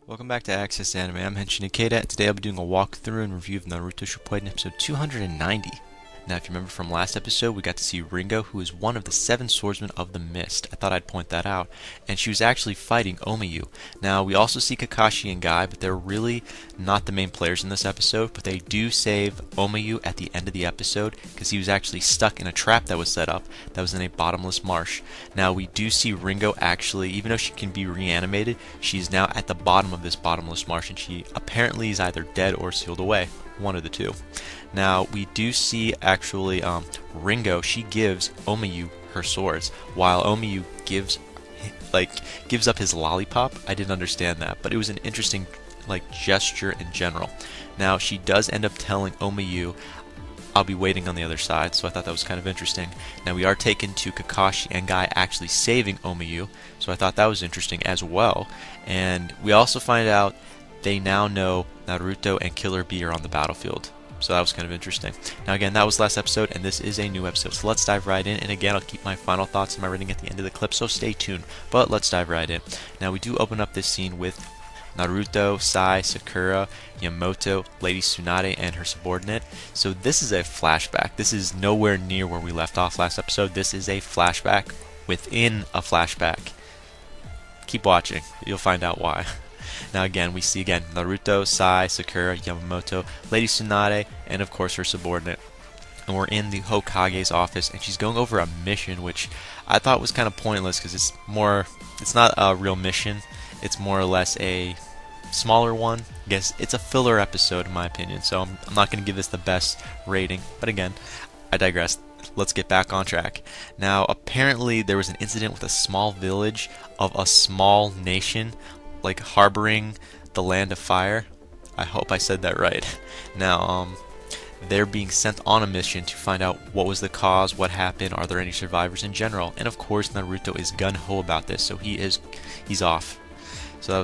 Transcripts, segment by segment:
Welcome back to Access Anime. I'm Henshin Ikeda. Today I'll be doing a walkthrough and review of Naruto Shippuden episode 290. Now, if you remember from last episode, we got to see Ringo, who is one of the 7 swordsmen of the Mist. I thought I'd point that out. And she was actually fighting Omiyu. Now, we also see Kakashi and Guy, but they're really not the main players in this episode, but they do save Omiyu at the end of the episode, because he was actually stuck in a trap that was set up that was in a bottomless marsh. Now, we do see Ringo actually, even though she can be reanimated, she's now at the bottom of this bottomless marsh, and she apparently is either dead or sealed away. One of the two. Now, we do see actually Ringo, she gives Omiyu her swords, while Omiyu gives up his lollipop. I didn't understand that, but it was an interesting gesture in general. Now, she does end up telling Omiyu, I'll be waiting on the other side, so I thought that was kind of interesting. Now, we are taken to Kakashi and Guy actually saving Omiyu, so I thought that was interesting as well. And we also find out they now know Naruto and Killer Bee are on the battlefield. So that was kind of interesting. Now again, that was last episode, and this is a new episode. So let's dive right in. And again, I'll keep my final thoughts and my rating at the end of the clip, so stay tuned. But let's dive right in. Now we do open up this scene with Naruto, Sai, Sakura, Yamato, Lady Tsunade, and her subordinate. So this is a flashback. This is nowhere near where we left off last episode. This is a flashback within a flashback. Keep watching. You'll find out why. Now again, we see Naruto, Sai, Sakura, Yamamoto, Lady Tsunade, and of course her subordinate. And we're in the Hokage's office, and she's going over a mission, which I thought was kind of pointless because it's not a real mission. It's more or less a smaller one. I guess it's a filler episode in my opinion, so I'm not going to give this the best rating. But again, I digress. Let's get back on track. Now, apparently there was an incident with a small village of a small nation harboring the land of fire. I hope I said that right. Now, they're being sent on a mission to find out what was the cause, what happened, are there any survivors in general, and of course Naruto is gun-ho about this, so he's off. So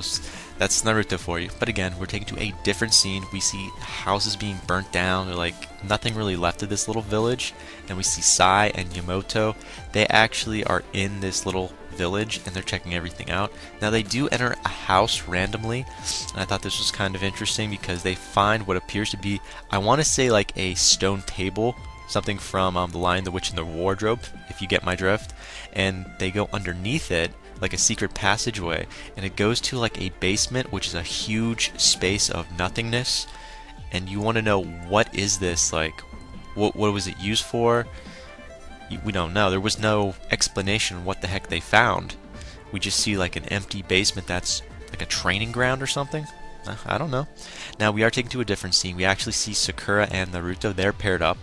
that's Naruto for you. But again, we're taken to a different scene. We see houses being burnt down. They're nothing really left of this little village. And we see Sai and Yamato. They actually are in this little village and they're checking everything out. Now they do enter a house randomly, and I thought this was kind of interesting because they find what appears to be, I want to say a stone table, something from The Lion, the Witch, and the Wardrobe, if you get my drift. And they go underneath it like a secret passageway, and it goes to a basement, which is a huge space of nothingness. And you want to know, what is this? What was it used for? We don't know. There was no explanation on what the heck they found. We just see an empty basement that's a training ground or something. I don't know. Now we are taken to a different scene. We actually see Sakura and Naruto. They're paired up,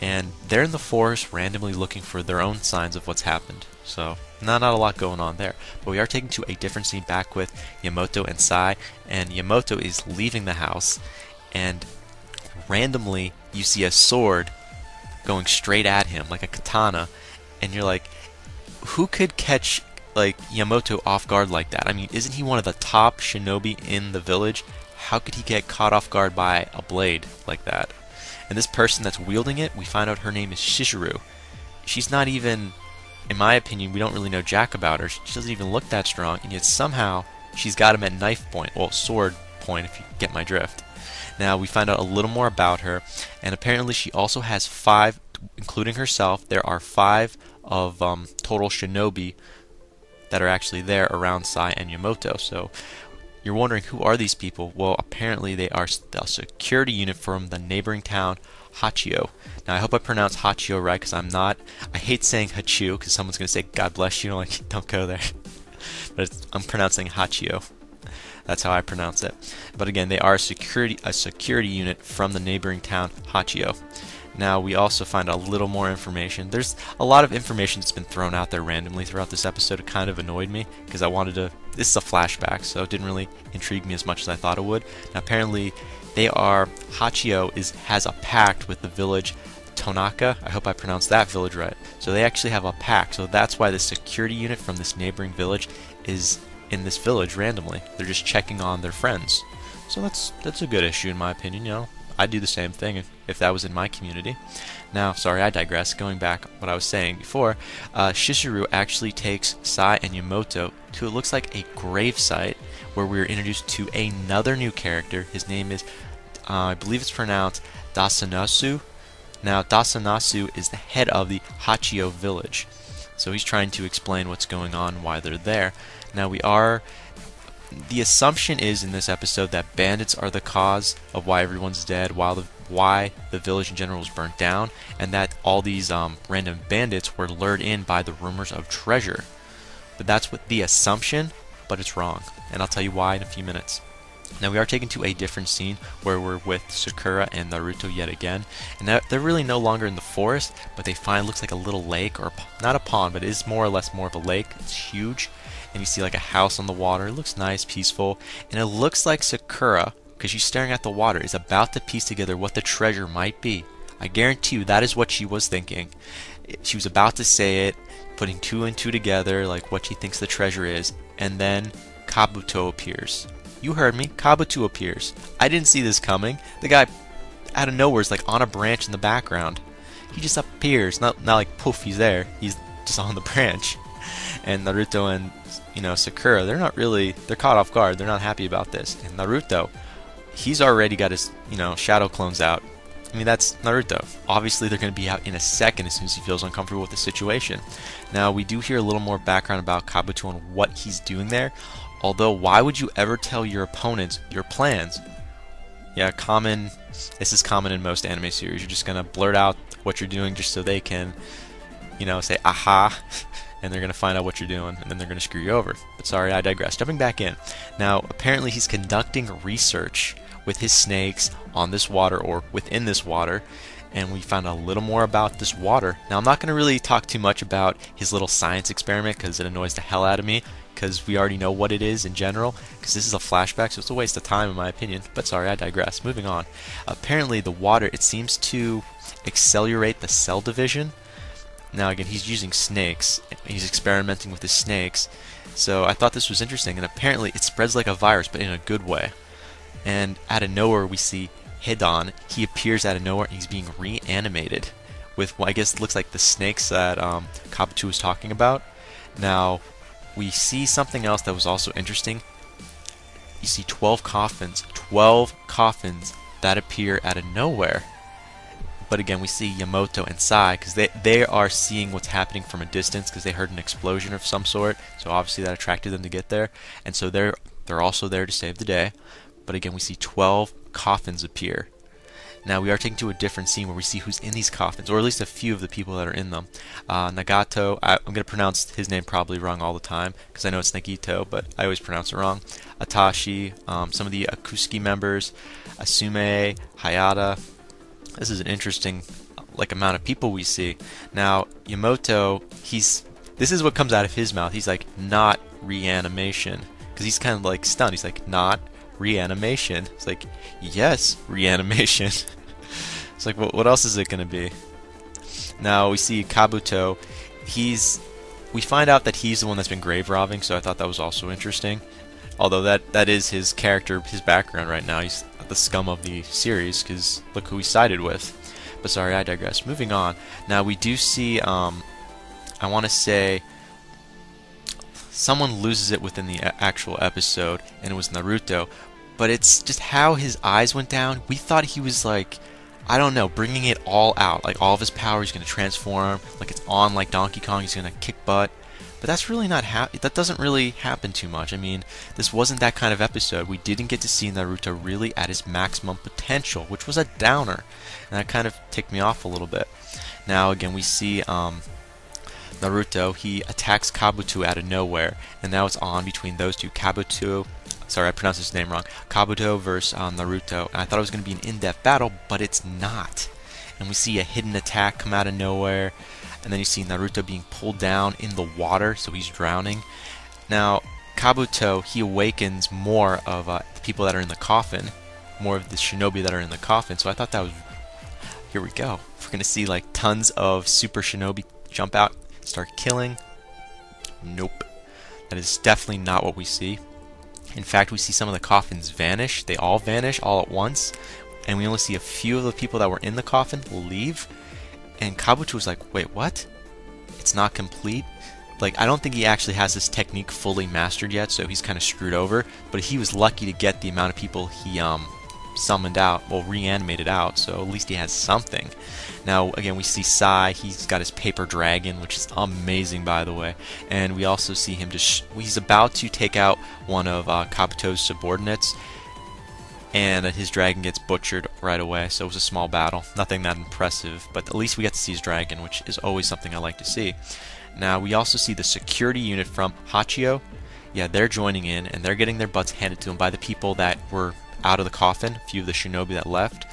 and they're in the forest randomly looking for their own signs of what's happened. So not a lot going on there. But we are taken to a different scene back with Yamato and Sai, and Yamato is leaving the house, and randomly you see a sword going straight at him, like a katana, and you're like, who could catch Yamato off guard like that? I mean, isn't he one of the top shinobi in the village? How could he get caught off guard by a blade like that? And this person that's wielding it, we find out her name is Shizuru. She's not even, in my opinion, we don't really know jack about her. She doesn't even look that strong, and yet somehow she's got him at knife point, well, sword point, if you get my drift. Now, we find out a little more about her, and apparently she also has 5, including herself. There are 5 of total shinobi that are actually there around Sai and Yamato. So you're wondering, who are these people? Well, apparently they are the security unit from the neighboring town, Hachio. Now, I hope I pronounced Hachio right, because I hate saying Hachu, because someone's going to say, God bless you, don't go there. But I'm pronouncing Hachio. That's how I pronounce it. But again, they are a security unit from the neighboring town, Hachio. Now, we also find a little more information. There's a lot of information that's been thrown out there randomly throughout this episode. It kind of annoyed me because this is a flashback, so it didn't really intrigue me as much as I thought it would. Now, apparently, Hachio has a pact with the village Tonaka. I hope I pronounced that village right. So they actually have a pact. So that's why the security unit from this neighboring village is in this village randomly. They're just checking on their friends. So that's a good issue in my opinion, I'd do the same thing if that was in my community. Now, sorry, I digress. Going back what I was saying before, Shizuru actually takes Sai and Yamoto to it looks like a grave site where we're introduced to another new character. His name is, I believe it's pronounced Dasanasu. Now, Dasanasu is the head of the Hachio village. So he's trying to explain what's going on, why they're there. Now, the assumption is in this episode that bandits are the cause of why everyone's dead, why the village in general was burnt down, and that all these random bandits were lured in by the rumors of treasure. But that's what the assumption, but it's wrong. And I'll tell you why in a few minutes. Now we are taken to a different scene where we're with Sakura and Naruto yet again. And now they're really no longer in the forest, but they find looks like a little lake, or not a pond, but it is more or less more of a lake. It's huge. And you see like a house on the water. It looks nice, peaceful. And it looks like Sakura, because she's staring at the water, is about to piece together what the treasure might be. I guarantee you that is what she was thinking. She was about to say it, putting two and two together, like what she thinks the treasure is. And then Kabuto appears. You heard me, Kabuto appears. I didn't see this coming. The guy out of nowhere is like on a branch in the background. He just appears, not like poof, he's there. He's just on the branch. And Naruto and Sakura, they're caught off guard. They're not happy about this. And Naruto, he's already got his shadow clones out. I mean, that's Naruto. Obviously, they're going to be out in a second as soon as he feels uncomfortable with the situation. Now, we do hear a little more background about Kabuto and what he's doing there. Although, why would you ever tell your opponents your plans? Yeah, this is common in most anime series. You're just going to blurt out what you're doing just so they can, say, aha, and they're going to find out what you're doing, and then they're going to screw you over. But sorry, I digress. Jumping back in. Now, apparently he's conducting research with his snakes on this water, or within this water, and we found a little more about this water. Now, I'm not going to really talk too much about his little science experiment because it annoys the hell out of me, because we already know what it is in general, because this is a flashback, so it's a waste of time in my opinion. But sorry, I digress. Moving on. Apparently the water, it seems to accelerate the cell division. Now again, he's using snakes. He's experimenting with the snakes. So I thought this was interesting, and apparently it spreads like a virus, but in a good way. And out of nowhere we see Hidan. He appears out of nowhere, and he's being reanimated with what I guess looks like the snakes that Kabuto was talking about. Now, we see something else that was also interesting. You see 12 coffins that appear out of nowhere. But again, we see Yamoto and Sai, because they are seeing what's happening from a distance, because they heard an explosion of some sort. So obviously that attracted them to get there, and so they're also there to save the day. But again, we see 12 coffins appear. Now we are taken to a different scene where we see who's in these coffins, or at least a few of the people that are in them. Nagato, I'm going to pronounce his name probably wrong all the time, because I know it's Nagito, but I always pronounce it wrong. Atashi, some of the Akusuki members, Asume, Hayata. This is an interesting amount of people we see. Now, Yamoto, this is what comes out of his mouth. He's like, not reanimation, because he's kind of like stunned. He's like, not reanimation. It's like, yes, reanimation. It's like, what else is it going to be? Now we see Kabuto. We find out that he's the one that's been grave robbing, so I thought that was also interesting. Although that is his character, his background right now. He's the scum of the series, because look who he sided with. But sorry, I digress. Moving on. Now we do see, I want to say, someone loses it within the actual episode, and it was Naruto. But it's just how his eyes went down. We thought he was like, I don't know, bringing it all out. Like all of his power, he's going to transform. Like it's on like Donkey Kong, he's going to kick butt. But that's really not that doesn't really happen too much. I mean, this wasn't that kind of episode. We didn't get to see Naruto really at his maximum potential, which was a downer. And that kind of ticked me off a little bit. Now again, we see Naruto, he attacks Kabuto out of nowhere, and now it's on between those two. Sorry, I pronounced his name wrong. Kabuto versus Naruto, and I thought it was going to be an in-depth battle, but it's not. And we see a hidden attack come out of nowhere, and then you see Naruto being pulled down in the water, so he's drowning. Now, Kabuto, he awakens more of the people that are in the coffin, more of the shinobi that are in the coffin, so I thought that was... Here we go. We're going to see like tons of super shinobi jump out, start killing. Nope. That is definitely not what we see. In fact, we see some of the coffins vanish. They all vanish all at once. and we only see a few of the people that were in the coffin leave, and Kabuto was like, wait, what? It's not complete? Like, I don't think he actually has this technique fully mastered yet, so he's kind of screwed over, but he was lucky to get the amount of people he summoned out, well, reanimated out, so at least he has something. Now, again, we see Sai, he's got his paper dragon, which is amazing, by the way, and we also see him just, he's about to take out one of Kabuto's subordinates, and his dragon gets butchered right away, so it was a small battle, nothing that impressive, but at least we got to see his dragon, which is always something I like to see. Now, we also see the security unit from Hachio, yeah, they're joining in, and they're getting their butts handed to them by the people that were out of the coffin, a few of the shinobi that left,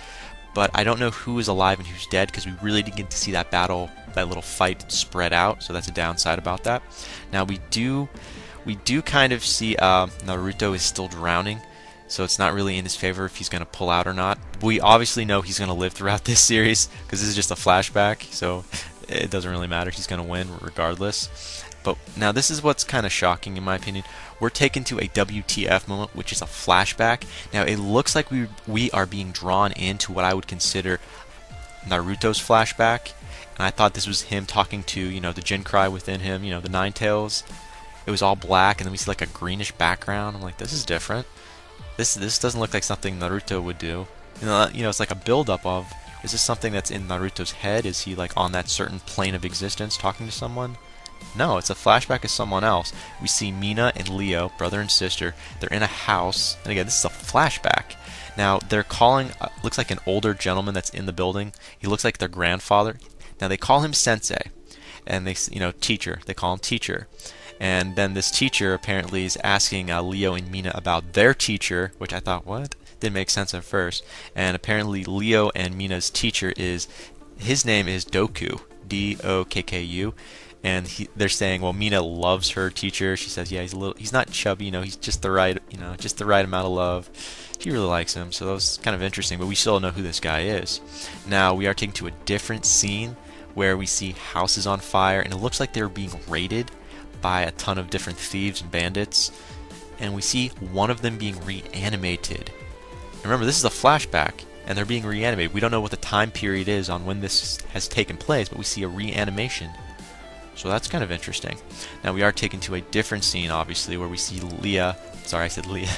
but I don't know who is alive and who's dead because we really didn't get to see that battle, that little fight spread out, so that's a downside about that. Now we do kind of see Naruto is still drowning, so it's not really in his favor if he's going to pull out or not. We obviously know he's going to live throughout this series because this is just a flashback, so it doesn't really matter, he's going to win regardless. But now this is what's kind of shocking in my opinion. We're taken to a WTF moment, which is a flashback. Now it looks like we are being drawn into what I would consider Naruto's flashback. And I thought this was him talking to, you know, the Jinkai within him, you know, the Nine Tails. It was all black, and then we see like a greenish background. I'm like, this is different. This doesn't look like something Naruto would do. You know, it's like a build-up of, is this something that's in Naruto's head? Is he like on that certain plane of existence talking to someone? No, it's a flashback of someone else. We see Mina and Leo, brother and sister. They're in a house, and again, this is a flashback. Now, they're calling, looks like an older gentleman that's in the building. He looks like their grandfather. Now, they call him Sensei, and they, you know, teacher. They call him teacher. And then this teacher apparently is asking Leo and Mina about their teacher, which I thought, what? Didn't make sense at first. And apparently Leo and Mina's teacher his name is Doku, D-O-K-K-U. And they're saying, well, Mina loves her teacher. She says, yeah, he's not chubby, you know, he's just the right, just the right amount of love. She really likes him, so that was kind of interesting, but we still don't know who this guy is. Now, we are taken to a different scene where we see houses on fire, and it looks like they're being raided by a ton of different thieves and bandits, and we see one of them being reanimated. And remember, this is a flashback, and they're being reanimated. We don't know what the time period is on when this has taken place, but we see a reanimation. So that's kind of interesting. Now we are taken to a different scene, obviously, where we see Leah. Sorry, I said Leah.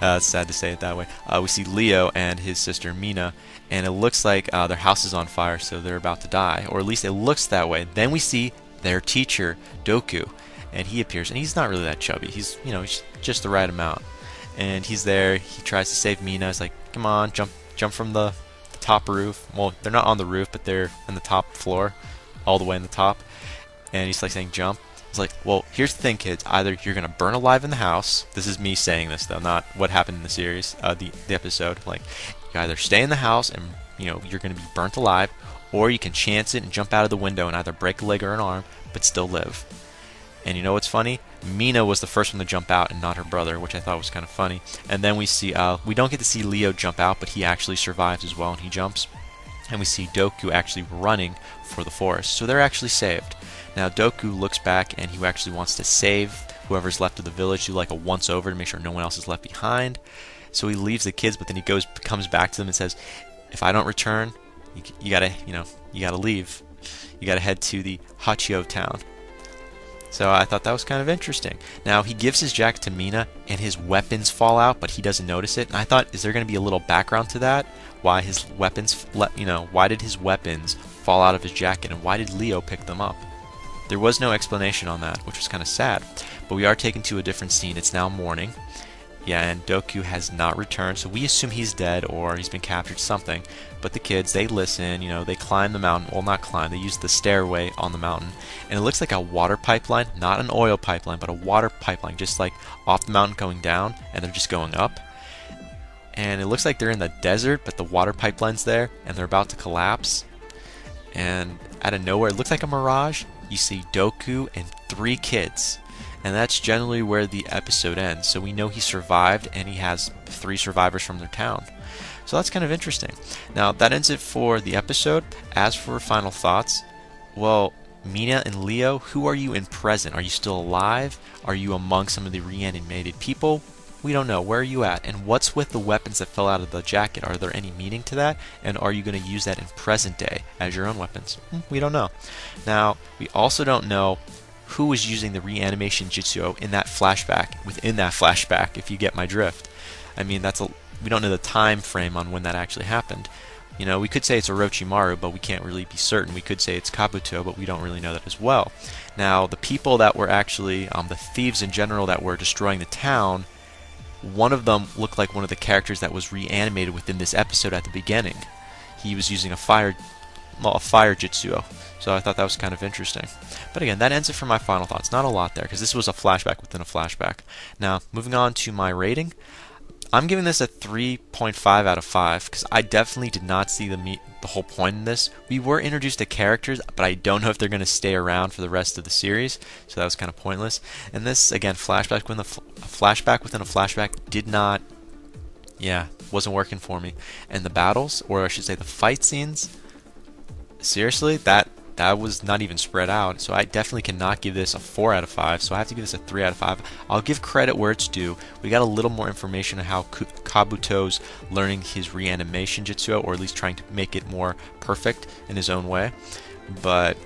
It's sad to say it that way. We see Leo and his sister Mina, and it looks like their house is on fire, so they're about to die, or at least it looks that way. Then we see their teacher Doku, and he appears, and he's not really that chubby. He's, you know, he's just the right amount, and he's there. He tries to save Mina. He's like, "Come on, jump from the top roof." Well, they're not on the roof, but they're on the top floor, all the way in the top. And he's like saying jump. He's like, well, here's the thing, kids. Either you're gonna burn alive in the house. This is me saying this though, not what happened in the series, the episode. Like, you either stay in the house and, you know, you're gonna be burnt alive, or you can chance it and jump out of the window and either break a leg or an arm, but still live. And you know what's funny? Mina was the first one to jump out and not her brother, which I thought was kind of funny. And then we see, we don't get to see Leo jump out, but he actually survives as well, and he jumps. And we see Doku actually running for the forest, so they're actually saved. Now Doku looks back and he actually wants to save whoever's left of the village, do like a once over to make sure no one else is left behind. So he leaves the kids, but then he comes back to them and says, if I don't return, you gotta leave. You gotta head to the Hachio town. So I thought that was kind of interesting. Now he gives his jacket to Mina and his weapons fall out, but he doesn't notice it. And I thought, is there going to be a little background to that? Why his weapons, why did his weapons fall out of his jacket, and why did Leo pick them up? There was no explanation on that, which was kind of sad. But we are taken to a different scene. It's now morning. Yeah, and Doku has not returned, so we assume he's dead or he's been captured, something. But the kids, they listen, you know, they climb the mountain. Well, not climb, they use the stairway on the mountain. And it looks like a water pipeline, not an oil pipeline, but a water pipeline, just like off the mountain going down, and they're just going up. And it looks like they're in the desert, but the water pipeline's there, and they're about to collapse. And out of nowhere, it looks like a mirage. You see Doku and 3 kids. And that's generally where the episode ends. So we know he survived, and he has 3 survivors from their town. So that's kind of interesting. Now, that ends it for the episode. As for final thoughts, well, Mina and Leo, who are you in present? Are you still alive? Are you among some of the reanimated people? We don't know. Where are you at? And what's with the weapons that fell out of the jacket? Are there any meaning to that? And are you going to use that in present day as your own weapons? We don't know. Now, we also don't know who was using the reanimation jutsu in that flashback, within that flashback, if you get my drift. I mean, we don't know the time frame on when that actually happened. You know, we could say it's Orochimaru, but we can't really be certain. We could say it's Kabuto, but we don't really know that as well. Now, the people that were actually, the thieves in general that were destroying the town, one of them looked like one of the characters that was reanimated within this episode at the beginning. He was using a fire jutsu, so I thought that was kind of interesting. But again, that ends it for my final thoughts. Not a lot there, because this was a flashback within a flashback. Now, moving on to my rating. I'm giving this a 3.5 out of 5 because I definitely did not see the whole point in this. We were introduced to characters, but I don't know if they're going to stay around for the rest of the series, so that was kind of pointless. And this, again, flashback within a flashback did not, wasn't working for me. And the battles, or I should say the fight scenes, seriously, that was not even spread out, so I definitely cannot give this a 4 out of 5, so I have to give this a 3 out of 5. I'll give credit where it's due. We got a little more information on how Kabuto's learning his reanimation jutsu, or at least trying to make it more perfect in his own way, but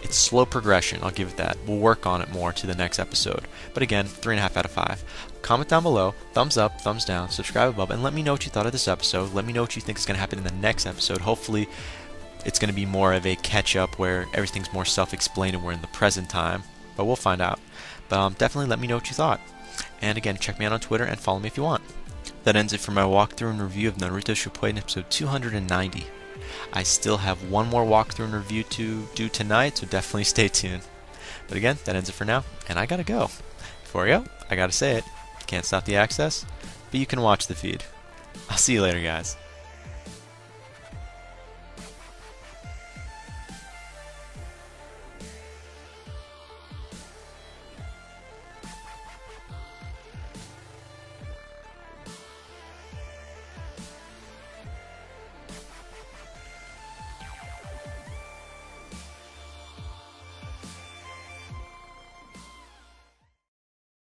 it's slow progression, I'll give it that. We'll work on it more to the next episode. But again, 3.5 out of 5. Comment down below, thumbs up, thumbs down, subscribe above, and let me know what you thought of this episode. Let me know what you think is going to happen in the next episode. Hopefully, it's going to be more of a catch-up where everything's more self-explained and we're in the present time. But we'll find out. But definitely let me know what you thought. And again, check me out on Twitter and follow me if you want. That ends it for my walkthrough and review of Naruto Shippuden episode 290. I still have one more walkthrough and review to do tonight, so definitely stay tuned. But again, that ends it for now, and I gotta go. Before I go, I gotta say it. Can't stop the access, but you can watch the feed. I'll see you later, guys.